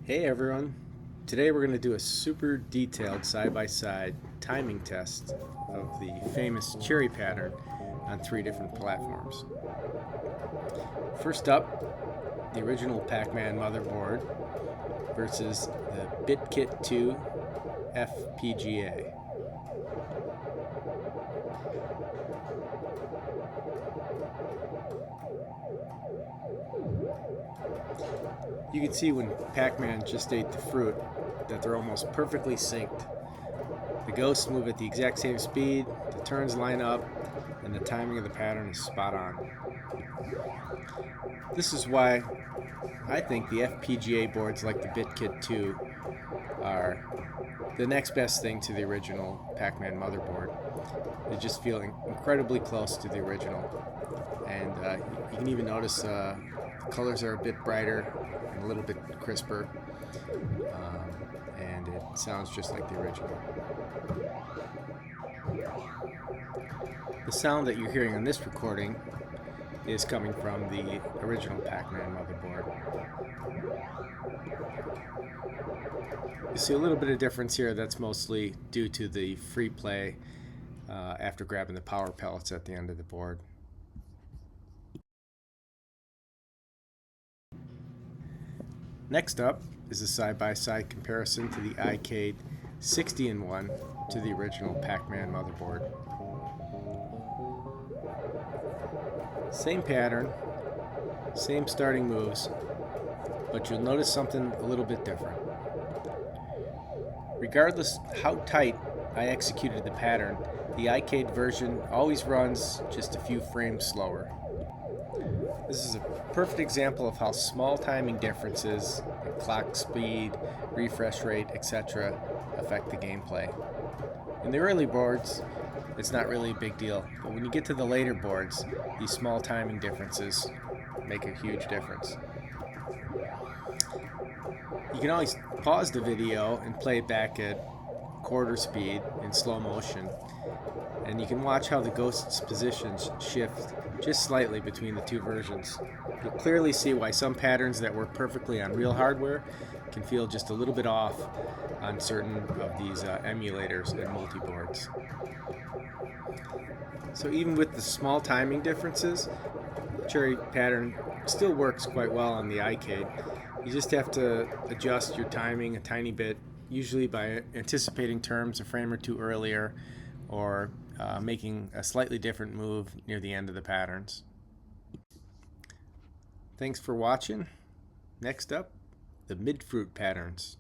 Hey everyone, today we're going to do a super detailed side-by-side timing test of the famous cherry pattern on 3 different platforms. First up, the original Pac Man motherboard versus the BitKit2 FPGA. You can see when Pac Man just ate the fruit that they're almost perfectly synced. The ghosts move at the exact same speed, the turns line up, and the timing of the pattern is spot on. This is why I think the FPGA boards like the BitKit2 are the next best thing to the original Pac Man motherboard. They just feel incredibly close to the original. And you can even notice the colors are a bit brighter and a little bit crisper. And it sounds just like the original. The sound that you're hearing on this recording is coming from the original Pac Man motherboard. You see a little bit of difference here. That's mostly due to the free play after grabbing the power pellets at the end of the board. Next up is a side-by-side comparison to the iCade 60-in-1 to the original Pac Man motherboard. Same pattern, same starting moves, but you'll notice something a little bit different. Regardless how tight I executed the pattern, the iCade version always runs just a few frames slower. This is a perfect example of how small timing differences, like clock speed, refresh rate, etc., affect the gameplay. In the early boards, it's not really a big deal, but when you get to the later boards, these small timing differences make a huge difference. You can always pause the video and play it back at quarter speed in slow motion, and you can watch how the ghost's positions shift just slightly between the two versions. You'll clearly see why some patterns that work perfectly on real hardware can feel just a little bit off on certain of these emulators and multi-boards. So even with the small timing differences, the cherry pattern still works quite well on the iCade. You just have to adjust your timing a tiny bit, usually by anticipating terms a frame or two earlier, or making a slightly different move near the end of the patterns. Thanks for watching. Next up, the mid-fruit patterns.